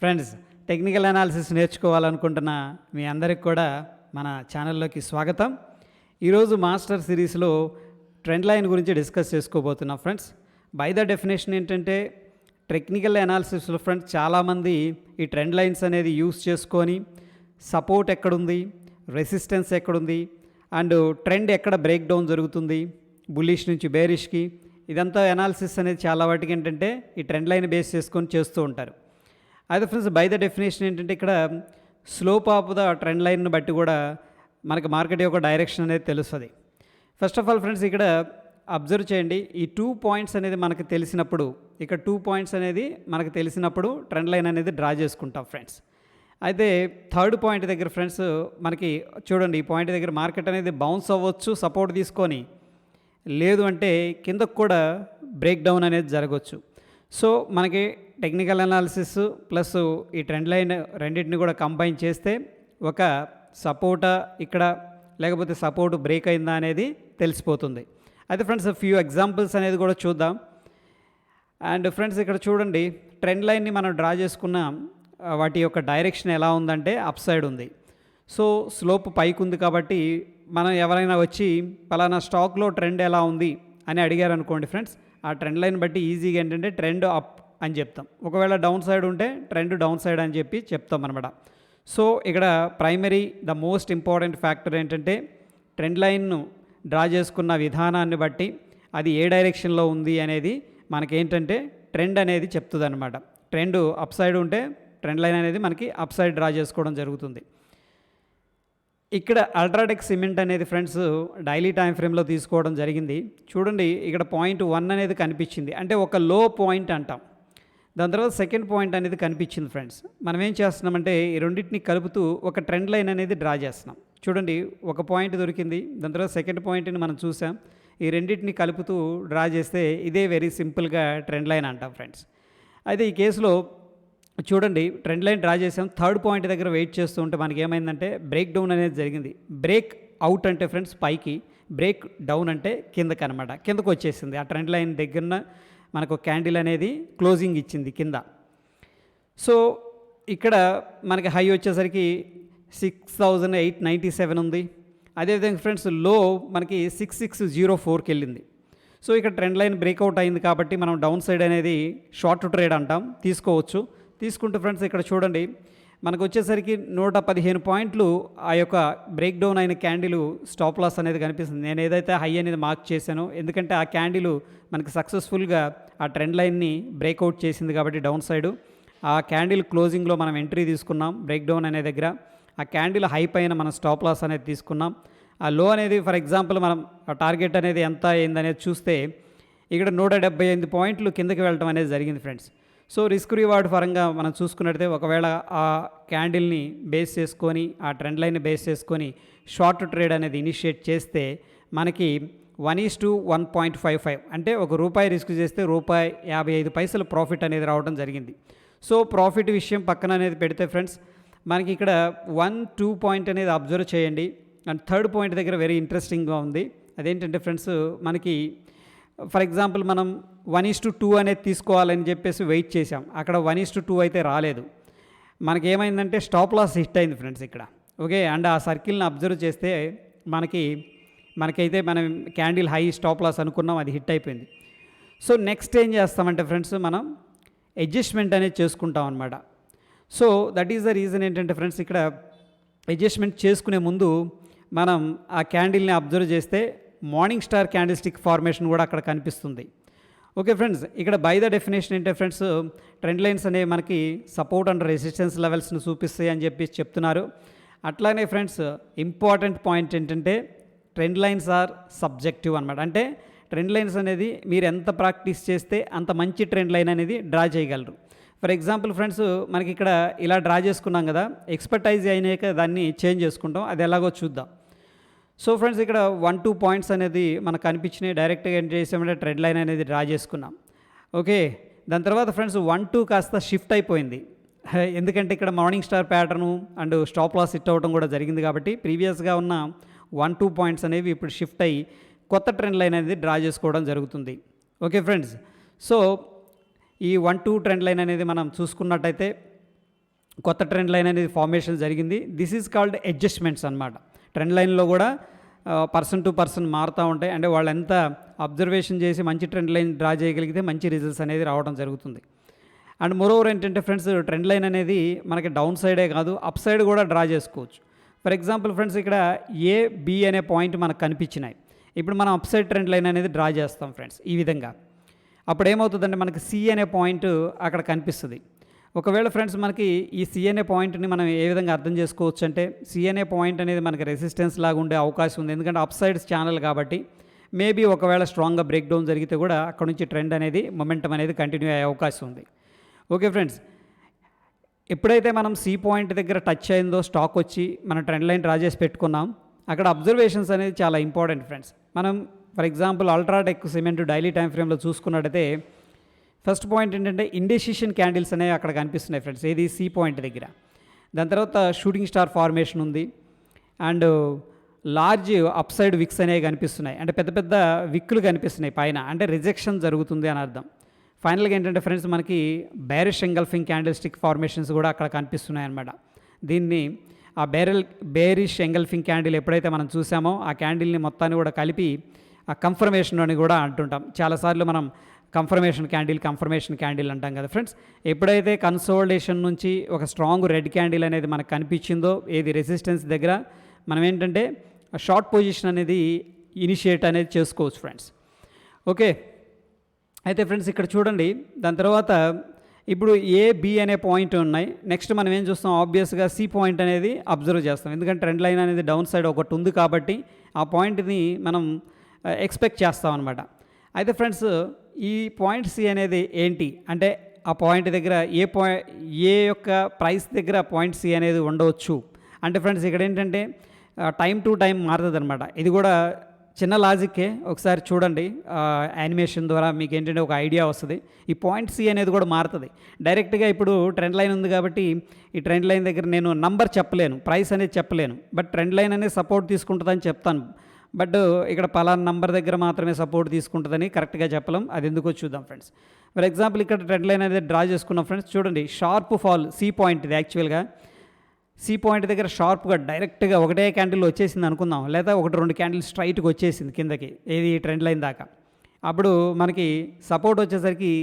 Friends, technical analysis నేర్చుకోవాలనుకుంటున్న మీ అందరికి కూడా మన ఛానల్లోకి స్వాగతం. ఈరోజు మాస్టర్ సిరీస్లో ట్రెండ్ లైన్ గురించి డిస్కస్ చేసుకోబోతున్నాం. ఫ్రెండ్స్, బై ద డెఫినేషన్ ఏంటంటే టెక్నికల్ అనాలిసిస్లో ఫ్రెండ్స్ చాలామంది ఈ ట్రెండ్ లైన్స్ అనేది యూస్ చేసుకొని సపోర్ట్ ఎక్కడుంది, రెసిస్టెన్స్ ఎక్కడుంది, అండ్ ట్రెండ్ ఎక్కడ బ్రేక్ డౌన్ జరుగుతుంది, బుల్లిష్ నుంచి బేరిష్కి, ఇదంతా అనాలిసిస్ అనేది చాలా వాటికి ఏంటంటే ఈ ట్రెండ్ లైన్ బేస్ చేసుకొని చేస్తూ ఉంటారు. అయితే ఫ్రెండ్స్, బై ద డెఫినేషన్ ఏంటంటే ఇక్కడ స్లోప్ ఆఫ్ ద ట్రెండ్ లైన్ను బట్టి కూడా మనకి మార్కెట్ యొక్క డైరెక్షన్ అనేది తెలుస్తుంది. ఫస్ట్ ఆఫ్ ఆల్ ఫ్రెండ్స్, ఇక్కడ అబ్జర్వ్ చేయండి. ఈ 2 పాయింట్స్ అనేది మనకు తెలిసినప్పుడు, ఇక్కడ 2 పాయింట్స్ అనేది మనకు తెలిసినప్పుడు ట్రెండ్ లైన్ అనేది డ్రా చేసుకుంటాం ఫ్రెండ్స్. అయితే థర్డ్ పాయింట్ దగ్గర ఫ్రెండ్స్ మనకి చూడండి, ఈ పాయింట్ దగ్గర మార్కెట్ అనేది బౌన్స్ అవ్వచ్చు సపోర్ట్ తీసుకొని, లేదు అంటే కిందకు కూడా బ్రేక్ డౌన్ అనేది జరగవచ్చు. సో మనకి టెక్నికల్ అనాలిసిస్ ప్లస్ ఈ ట్రెండ్ లైన్ రెండింటిని కూడా కంబైన్ చేస్తే ఒక సపోర్టా ఇక్కడ, లేకపోతే సపోర్ట్ బ్రేక్ అయిందా అనేది తెలిసిపోతుంది. అయితే ఫ్రెండ్స్, ఫ్యూ ఎగ్జాంపుల్స్ అనేది కూడా చూద్దాం. అండ్ ఫ్రెండ్స్, ఇక్కడ చూడండి, ట్రెండ్ లైన్ని మనం డ్రా చేసుకున్న వాటి యొక్క డైరెక్షన్ ఎలా ఉందంటే అప్ సైడ్ ఉంది. సో స్లోప్ పైకి ఉంది కాబట్టి మనం ఎవరైనా వచ్చి పలానా స్టాక్లో ట్రెండ్ ఎలా ఉంది అని అడిగారు అనుకోండి ఫ్రెండ్స్, ఆ ట్రెండ్ లైన్ బట్టి ఈజీగా ఏంటంటే ట్రెండ్ అప్ అని చెప్తాం. ఒకవేళ డౌన్ సైడ్ ఉంటే ట్రెండ్ డౌన్ సైడ్ అని చెప్పి చెప్తాం అనమాట. సో ఇక్కడ primary the most important factor ఏంటంటే ట్రెండ్ లైన్ను డ్రా చేసుకున్న విధానాన్ని బట్టి అది ఏ డైరెక్షన్లో ఉంది అనేది మనకేంటంటే ట్రెండ్ అనేది చెప్తుంది అనమాట. ట్రెండ్ అప్ సైడ్ ఉంటే ట్రెండ్ లైన్ అనేది మనకి అప్ సైడ్ డ్రా చేసుకోవడం జరుగుతుంది. ఇక్కడ అల్ట్రాటెక్ సిమెంట్ అనేది ఫ్రెండ్స్ డైలీ టైం ఫ్రేమ్లో తీసుకోవడం జరిగింది. చూడండి, ఇక్కడ పాయింట్ 1 అనేది కనిపించింది, అంటే ఒక లో పాయింట్ అంటాం. దాని తర్వాత సెకండ్ పాయింట్ అనేది కనిపించింది ఫ్రెండ్స్. మనం ఏం చేస్తున్నామంటే ఈ రెండింటిని కలుపుతూ ఒక ట్రెండ్ లైన్ అనేది డ్రా చేస్తున్నాం. చూడండి, ఒక పాయింట్ దొరికింది, దాని తర్వాత సెకండ్ పాయింట్ని మనం చూసాం. ఈ రెండింటిని కలుపుతూ డ్రా చేస్తే ఇదే వెరీ సింపుల్గా ట్రెండ్ లైన్ అంటాం ఫ్రెండ్స్. అయితే ఈ కేసులో చూడండి, ట్రెండ్ లైన్ డ్రా చేసాం. థర్డ్ పాయింట్ దగ్గర వెయిట్ చేస్తూ ఉంటే మనకి ఏమైందంటే బ్రేక్ డౌన్ అనేది జరిగింది. బ్రేక్ అవుట్ అంటే ఫ్రెండ్స్ పైకి, బ్రేక్ డౌన్ అంటే కిందకి అనమాట. కిందకు వచ్చేసింది. ఆ ట్రెండ్ లైన్ దగ్గర మనకు క్యాండిల్ అనేది క్లోజింగ్ ఇచ్చింది కింద. సో ఇక్కడ మనకి హై వచ్చేసరికి 6,897 ఉంది. అదేవిధంగా ఫ్రెండ్స్ లో మనకి 6604కి వెళ్ళింది. సో ఇక్కడ ట్రెండ్ లైన్ బ్రేక్అవుట్ అయింది కాబట్టి మనం డౌన్ సైడ్ అనేది షార్ట్ ట్రేడ్ అంటాం, తీసుకోవచ్చు. తీసుకుంటే ఫ్రెండ్స్ ఇక్కడ చూడండి, మనకు వచ్చేసరికి 115 పాయింట్లు ఆ యొక్క బ్రేక్ డౌన్ అయిన క్యాండిల్ స్టాప్ లాస్ అనేది కనిపిస్తుంది. నేను ఏదైతే హై అనేది మార్క్ చేశానో, ఎందుకంటే ఆ క్యాండిల్ మనకి సక్సెస్ఫుల్గా ఆ ట్రెండ్ లైన్ని బ్రేక్అవుట్ చేసింది కాబట్టి డౌన్ సైడ్ ఆ క్యాండిల్ క్లోజింగ్లో మనం ఎంట్రీ తీసుకున్నాం బ్రేక్ డౌన్ అనే దగ్గర. ఆ క్యాండిల్ హై పైన మనం స్టాప్ లాస్ అనేది తీసుకున్నాం. ఆ లో అనేది ఫర్ ఎగ్జాంపుల్ మనం టార్గెట్ అనేది ఎంత అయిందనేది చూస్తే ఇక్కడ 178 పాయింట్లు కిందకి వెళ్ళడం అనేది జరిగింది ఫ్రెండ్స్. సో రిస్క్ రివార్డ్ పరంగా మనం చూసుకున్నట్లయితే ఒకవేళ ఆ క్యాండిల్ని బేస్ చేసుకొని, ఆ ట్రెండ్ లైన్ని బేస్ చేసుకొని షార్ట్ ట్రేడ్ అనేది ఇనిషియేట్ చేస్తే మనకి 1:1.55, అంటే ₹1 రిస్క్ చేస్తే ₹1.55 ప్రాఫిట్ అనేది రావడం జరిగింది. సో ప్రాఫిట్ విషయం పక్కన అనేది పెడితే ఫ్రెండ్స్, మనకి ఇక్కడ 1-2 పాయింట్ అనేది అబ్జర్వ్ చేయండి. అండ్ థర్డ్ పాయింట్ దగ్గర వెరీ ఇంట్రెస్టింగ్గా ఉంది. అదేంటంటే ఫ్రెండ్స్, మనకి ఫర్ ఎగ్జాంపుల్ మనం 1:2 అనేది తీసుకోవాలని చెప్పేసి వెయిట్ చేసాం. అక్కడ 1:2 అయితే రాలేదు. మనకేమైందంటే స్టాప్ లాస్ హిట్ అయింది ఫ్రెండ్స్ ఇక్కడ. ఓకే, అండ్ ఆ సర్కిల్ని అబ్జర్వ్ చేస్తే మనకైతే మనం క్యాండిల్ హై స్టాప్ లాస్ అనుకున్నాం, అది హిట్ అయిపోయింది. సో నెక్స్ట్ ఏం చేస్తామంటే ఫ్రెండ్స్, మనం అడ్జస్ట్మెంట్ అనేది చేసుకుంటాం అనమాట. So that is the reason ఏంటంటే ఫ్రెండ్స్, ఇక్కడ అడ్జస్ట్మెంట్ చేసుకునే ముందు మనం ఆ క్యాండిల్ని అబ్జర్వ్ చేస్తే morning star candle stick formation కూడా అక్కడ కనిపిస్తుంది. ఓకే ఫ్రెండ్స్, ఇక్కడ బై ద డెఫినేషన్ ఏంటంటే ఫ్రెండ్స్, ట్రెండ్ లైన్స్ అనేవి మనకి సపోర్ట్ అండ్ రెసిస్టెన్స్ లెవెల్స్ని చూపిస్తాయి అని చెప్పి చెప్తున్నారు. అట్లానే ఫ్రెండ్స్, ఇంపార్టెంట్ పాయింట్ ఏంటంటే ట్రెండ్ లైన్స్ ఆర్ సబ్జెక్టివ్ అనమాట. అంటే ట్రెండ్ లైన్స్ అనేది మీరు ఎంత ప్రాక్టీస్ చేస్తే అంత మంచి ట్రెండ్ లైన్ అనేది డ్రా చేయగలరు. ఫర్ ఎగ్జాంపుల్ ఫ్రెండ్స్, మనకి ఇక్కడ ఇలా డ్రా చేసుకున్నాం కదా, ఎక్స్పర్టైజ్ అయినాక దాన్ని చేంజ్ చేసుకుంటాం, అది ఎలాగో చూద్దాం. సో ఫ్రెండ్స్, ఇక్కడ 1-2 పాయింట్స్ అనేది మనకు కనిపించినాయి. డైరెక్ట్గా ఎంటర్ చేసామంటే ట్రెండ్ లైన్ అనేది డ్రా చేసుకున్నాం. ఓకే, దాని తర్వాత ఫ్రెండ్స్ 1-2 కాస్త షిఫ్ట్ అయిపోయింది. ఎందుకంటే ఇక్కడ morning star pattern and stop loss hit అవ్వడం కూడా జరిగింది కాబట్టి ప్రీవియస్గా ఉన్న 1-2 పాయింట్స్ అనేవి ఇప్పుడు షిఫ్ట్ అయ్యి కొత్త ట్రెండ్ లైన్ అనేది డ్రా చేసుకోవడం జరుగుతుంది. ఓకే ఫ్రెండ్స్, సో ఈ 1-2 ట్రెండ్ లైన్ అనేది మనం చూసుకున్నట్టయితే కొత్త ట్రెండ్ లైన్ అనేది ఫార్మేషన్ జరిగింది. దిస్ ఈజ్ కాల్డ్ అడ్జస్ట్మెంట్స్ అనమాట. ట్రెండ్ లైన్లో కూడా పర్సన్ టు పర్సన్ మారుతూ ఉంటాయి. అంటే వాళ్ళు ఎంత అబ్జర్వేషన్ చేసి మంచి ట్రెండ్ లైన్ డ్రా చేయగలిగితే మంచి రిజల్ట్స్ అనేది రావడం జరుగుతుంది. అండ్ మోరోవర్ ఏంటంటే ఫ్రెండ్స్, ట్రెండ్ లైన్ అనేది మనకి డౌన్ సైడే కాదు అప్ సైడ్ కూడా డ్రా చేసుకోవచ్చు. ఫర్ ఎగ్జాంపుల్ ఫ్రెండ్స్, ఇక్కడ ఏ బి అనే పాయింట్ మనకు కనిపించినాయి. ఇప్పుడు మనం అప్ సైడ్ ట్రెండ్ లైన్ అనేది డ్రా చేస్తాం ఫ్రెండ్స్ ఈ విధంగా. అప్పుడు ఏమవుతుందంటే మనకి సి అనే పాయింట్ అక్కడ కనిపిస్తుంది. ఒకవేళ ఫ్రెండ్స్ మనకి ఈ సి అనే పాయింట్ని మనం ఏ విధంగా అర్థం చేసుకోవచ్చు అంటే, సి అనే పాయింట్ అనేది మనకి రెసిస్టెన్స్ లాగా ఉండే అవకాశం ఉంది. ఎందుకంటే అప్ సైడ్ ఛానల్ కాబట్టి మేబీ ఒకవేళ స్ట్రాంగ్గా బ్రేక్ డౌన్ జరిగితే కూడా అక్కడ నుంచి ట్రెండ్ అనేది మొమెంటం అనేది కంటిన్యూ అయ్యే అవకాశం ఉంది. ఓకే ఫ్రెండ్స్, ఎప్పుడైతే మనం సి పాయింట్ దగ్గర టచ్ అయిందో స్టాక్ వచ్చి మనం ట్రెండ్ లైన్ డ్రా చేసి పెట్టుకున్నాం, అక్కడ అబ్జర్వేషన్స్ అనేది చాలా ఇంపార్టెంట్ ఫ్రెండ్స్. మనం for example UltraTech cement daily time ఫ్రేమ్లో చూసుకున్నట్టయితే ఫస్ట్ పాయింట్ ఏంటంటే ఇండెసిషన్ క్యాండిల్స్ అనేవి అక్కడ కనిపిస్తున్నాయి ఫ్రెండ్స్, ఏది సి పాయింట్ దగ్గర. దాని తర్వాత షూటింగ్ స్టార్ ఫార్మేషన్ ఉంది and large up side wicks అనేవి కనిపిస్తున్నాయి. అంటే పెద్ద పెద్ద విక్కులు కనిపిస్తున్నాయి పైన, అంటే రిజెక్షన్ జరుగుతుంది అని అర్థం. ఫైనల్గా ఏంటంటే ఫ్రెండ్స్ మనకి bearish engulfing candle stick formations కూడా అక్కడ కనిపిస్తున్నాయి అన్నమాట. దీన్ని ఆ బేరిష్ ఎంగల్ఫింగ్ క్యాండిల్ ఎప్పుడైతే మనం చూసామో ఆ క్యాండిల్ని మొత్తాన్ని కూడా కలిపి ఆ కన్ఫర్మేషన్ అని కూడా అంటుంటాం. చాలాసార్లు మనం కన్ఫర్మేషన్ క్యాండిల్ అంటాం కదా ఫ్రెండ్స్. ఎప్పుడైతే కన్సోలిడేషన్ నుంచి ఒక స్ట్రాంగ్ రెడ్ క్యాండిల్ అనేది మనకు కనిపించిందో ఏది రెసిస్టెన్స్ దగ్గర, మనం ఏంటంటే షార్ట్ పొజిషన్ అనేది ఇనిషియేట్ అనేది చేసుకోవచ్చు ఫ్రెండ్స్. ఓకే, అయితే ఫ్రెండ్స్ ఇక్కడ చూడండి, దాని తర్వాత ఇప్పుడు ఏ బి అనే పాయింట్ ఉన్నాయి. నెక్స్ట్ మనం ఏం చూస్తాం, ఆబ్వియస్గా సి పాయింట్ అనేది అబ్జర్వ్ చేస్తాం. ఎందుకంటే ట్రెండ్ లైన్ అనేది డౌన్ సైడ్ ఒకటి ఉంది కాబట్టి ఆ పాయింట్ని మనం ఎక్స్పెక్ట్ చేస్తాం అనమాట. అయితే ఫ్రెండ్స్ ఈ పాయింట్ సి అనేది ఏంటి అంటే, ఆ పాయింట్ దగ్గర ఏ యొక్క ప్రైస్ దగ్గర పాయింట్ సి అనేది ఉండవచ్చు అంటే ఫ్రెండ్స్ ఇక్కడ ఏంటంటే టైం టు టైం మారుతుంది అనమాట. ఇది కూడా చిన్న లాజిక్కే, ఒకసారి చూడండి యానిమేషన్ ద్వారా మీకు ఏంటంటే ఒక ఐడియా వస్తుంది. ఈ పాయింట్ సి అనేది కూడా మారుతుంది డైరెక్ట్గా. ఇప్పుడు ట్రెండ్ లైన్ ఉంది కాబట్టి ఈ ట్రెండ్ లైన్ దగ్గర నేను నంబర్ చెప్పలేను, ప్రైస్ అనేది చెప్పలేను, బట్ ట్రెండ్ లైన్ అనేది సపోర్ట్ తీసుకుంటుందని చెప్తాను. బట్ ఇక్కడ పలానా నంబర్ దగ్గర మాత్రమే సపోర్ట్ తీసుకుంటుందని కరెక్ట్గా చెప్పలేం. అది ఎందుకో చూద్దాం ఫ్రెండ్స్. ఫర్ ఎగ్జాంపుల్ ఇక్కడ ట్రెండ్ లైన్ అనేది డ్రా చేసుకున్నాం ఫ్రెండ్స్. చూడండి షార్ప్ ఫాల్ సి పాయింట్, ఇది యాక్చువల్గా సి పాయింట్ దగ్గర షార్ప్గా డైరెక్ట్గా ఒకటే క్యాండిల్ వచ్చేసింది అనుకుందాం, లేదా ఒకటి రెండు క్యాండిల్ స్ట్రైట్గా వచ్చేసింది కిందకి, ఏది ట్రెండ్ లైన్ దాకా. అప్పుడు మనకి సపోర్ట్ వచ్చేసరికి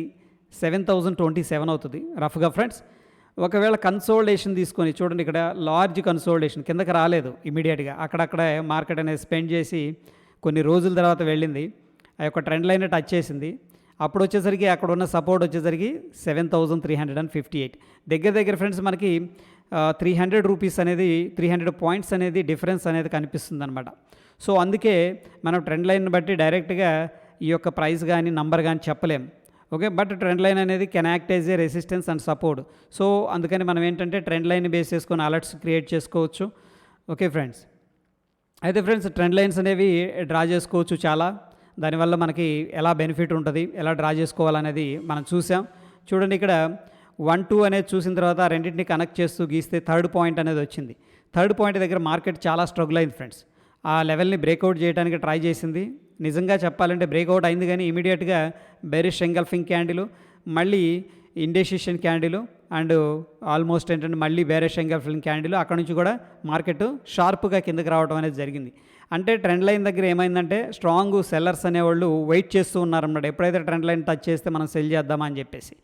7027 అవుతుంది రఫ్గా ఫ్రెండ్స్. ఒకవేళ కన్సోలిడేషన్ తీసుకొని చూడండి, ఇక్కడ లార్జ్ కన్సోలిడేషన్ కిందకి రాలేదు ఇమీడియట్గా, అక్కడక్కడ మార్కెట్ అనేది స్పెండ్ చేసి కొన్ని రోజుల తర్వాత వెళ్ళింది, ఆ యొక్క ట్రెండ్ లైన్ టచ్ చేసింది. అప్పుడు వచ్చేసరికి అక్కడ ఉన్న సపోర్ట్ వచ్చేసరికి 7358 దగ్గర ఫ్రెండ్స్ మనకి 300 రూపీస్ అనేది 300 పాయింట్స్ అనేది డిఫరెన్స్ అనేది కనిపిస్తుంది అనమాట. సో అందుకే మనం ట్రెండ్ లైన్ బట్టి డైరెక్ట్గా ఈ యొక్క ప్రైస్ కానీ నంబర్ కానీ చెప్పలేం. ఓకే, బట్ ట్రెండ్ లైన్ అనేది can act as a resistance and support. So అందుకని మనం ఏంటంటే ట్రెండ్ లైన్ బేస్ చేసుకొని అలర్ట్స్ క్రియేట్ చేసుకోవచ్చు. ఓకే ఫ్రెండ్స్, అయితే ఫ్రెండ్స్ ట్రెండ్ లైన్స్ అనేవి డ్రా చేసుకోవచ్చు చాలా. దానివల్ల మనకి ఎలా బెనిఫిట్ ఉంటుంది, ఎలా డ్రా చేసుకోవాలనేది మనం చూసాం. చూడండి ఇక్కడ 1, 2 అనేది చూసిన తర్వాత రెండింటిని కనెక్ట్ చేస్తూ గీస్తే థర్డ్ పాయింట్ అనేది వచ్చింది. థర్డ్ పాయింట్ దగ్గర మార్కెట్ చాలా స్ట్రగుల్ అయింది ఫ్రెండ్స్. ఆ లెవెల్ని బ్రేక్అవుట్ చేయడానికి ట్రై చేసింది. నిజంగా చెప్పాలంటే బ్రేక్అవుట్ అయింది, కానీ ఇమీడియట్గా బెరిష్ ఎంగల్ఫింగ్ క్యాండిల్, మళ్ళీ ఇండెసిషన్ క్యాండిల్ అండ్ ఆల్మోస్ట్ ఏంటంటే మళ్ళీ బెరిష్ ఎంగల్ఫింగ్ క్యాండిల్, అక్కడ నుంచి కూడా మార్కెట్ షార్ప్గా కిందకి రావడం అనేది జరిగింది. అంటే ట్రెండ్ లైన్ దగ్గర ఏమైందంటే స్ట్రాంగ్ సెల్లర్స్ అనేవాళ్ళు వెయిట్ చేస్తూ ఉన్నారన్నమాట. ఎప్పుడైతే ట్రెండ్ లైన్ టచ్ చేస్తే మనం సెల్ చేద్దామని చెప్పేసి,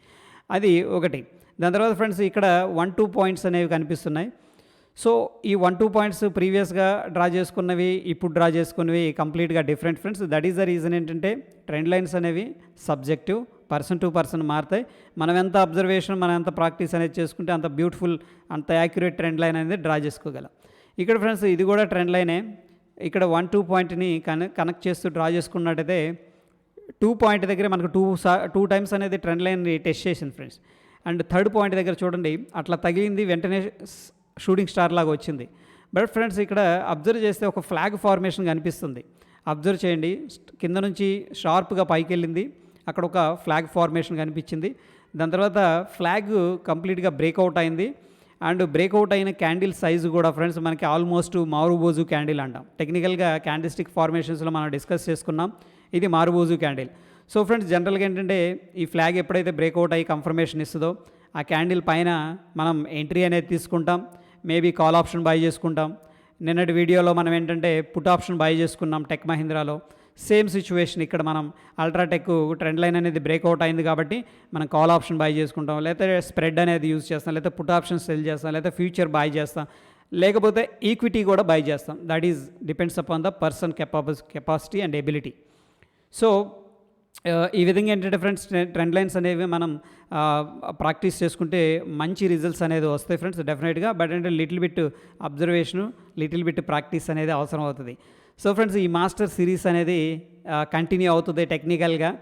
అది ఒకటి. దాని తర్వాత ఫ్రెండ్స్ ఇక్కడ 1, 2 పాయింట్స్ అనేవి కనిపిస్తున్నాయి. సో ఈ 1, 2 పాయింట్స్ ప్రీవియస్గా డ్రా చేసుకున్నవి ఇప్పుడు డ్రా చేసుకున్నవి కంప్లీట్గా different friends. That is the reason ఏంటంటే ట్రెండ్ లైన్స్ అనేవి సబ్జెక్టివ్, పర్సన్ టు పర్సన్ మారుతాయి. మనం ఎంత అబ్జర్వేషన్, మనం ఎంత ప్రాక్టీస్ అనేది చేసుకుంటే అంత బ్యూటిఫుల్, అంత యాక్యురేట్ ట్రెండ్ లైన్ అనేది డ్రా చేసుకోగలం. ఇక్కడ ఫ్రెండ్స్ ఇది కూడా ట్రెండ్ లైనే. ఇక్కడ 1, 2 పాయింట్ని కనెక్ట్ చేస్తూ డ్రా చేసుకున్నట్టయితే 2 పాయింట్ దగ్గర మనకు 2 టైమ్స్ అనేది ట్రెండ్ లైన్ని టెస్ట్ చేసింది ఫ్రెండ్స్. అండ్ థర్డ్ పాయింట్ దగ్గర చూడండి అట్లా తగిలింది, వెంటనే షూటింగ్ స్టార్ లాగా వచ్చింది. బట్ ఫ్రెండ్స్ ఇక్కడ అబ్జర్వ్ చేస్తే ఒక ఫ్లాగ్ ఫార్మేషన్ కనిపిస్తుంది. అబ్జర్వ్ చేయండి, కింద నుంచి షార్ప్గా పైకి వెళ్ళింది, అక్కడ ఒక ఫ్లాగ్ ఫార్మేషన్ కనిపించింది. దాని తర్వాత ఫ్లాగ్ కంప్లీట్గా బ్రేక్అవుట్ అయింది. అండ్ బ్రేక్అవుట్ అయిన క్యాండిల్ సైజు కూడా ఫ్రెండ్స్ మనకి ఆల్మోస్ట్ మారుబోజు క్యాండిల్ అంటాం. టెక్నికల్గా క్యాండిల్స్టిక్ ఫార్మేషన్స్లో మనం డిస్కస్ చేసుకున్నాం, ఇది మారుబోజు క్యాండిల్. సో ఫ్రెండ్స్ జనరల్గా ఏంటంటే ఈ ఫ్లాగ్ ఎప్పుడైతే బ్రేక్అవుట్ అయ్యి కన్ఫర్మేషన్ ఇస్తుందో ఆ క్యాండిల్ పైన మనం ఎంట్రీ అనేది తీసుకుంటాం, మేబీ కాల్ ఆప్షన్ బై చేసుకుంటాం. నిన్నటి వీడియోలో మనం ఏంటంటే పుట్ ఆప్షన్ బై చేసుకున్నాం టెక్ మహీంద్రాలో. సేమ్ సిచ్యువేషన్ ఇక్కడ మనం అల్ట్రాటెక్ ట్రెండ్ లైన్ అనేది బ్రేక్అవుట్ అయింది కాబట్టి మనం కాల్ ఆప్షన్ బై చేసుకుంటాం, లేకపోతే స్ప్రెడ్ అనేది యూజ్ చేస్తాం, లేకపోతే పుట్ ఆప్షన్ సెల్ చేస్తాం, లేకపోతే ఫ్యూచర్ బై చేస్తాం, లేకపోతే ఈక్విటీ కూడా బై చేస్తాం. That is depends upon the person capacity and ability. So ఈ విధంగా ఏంటంటే ఫ్రెండ్స్ ట్రెండ్ లైన్స్ అనేవి మనం ప్రాక్టీస్ చేసుకుంటే మంచి రిజల్ట్స్ అనేది వస్తాయి ఫ్రెండ్స్ డెఫినెట్గా. బట్ అంటే little bit observation, little bit practice అనేది అవసరం అవుతుంది. సో ఫ్రెండ్స్ ఈ మాస్టర్ సిరీస్ అనేది కంటిన్యూ అవుతుంది టెక్నికల్గా.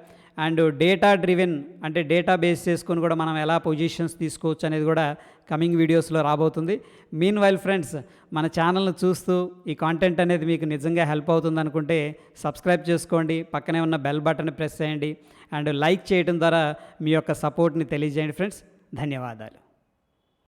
అండ్ డేటా డ్రివెన్ అంటే డేటా బేస్ చేసుకొని కూడా మనం ఎలా పొజిషన్స్ తీసుకోవచ్చు అనేది కూడా కమింగ్ వీడియోస్లో రాబోతుంది. మీన్ వైల్ ఫ్రెండ్స్, మన ఛానల్ను చూస్తూ ఈ కాంటెంట్ అనేది మీకు నిజంగా హెల్ప్ అవుతుంది అనుకుంటే సబ్స్క్రైబ్ చేసుకోండి, పక్కనే ఉన్న బెల్ బటన్ ప్రెస్ చేయండి అండ్ లైక్ చేయడం ద్వారా మీ యొక్క సపోర్ట్ని తెలియజేయండి ఫ్రెండ్స్. ధన్యవాదాలు.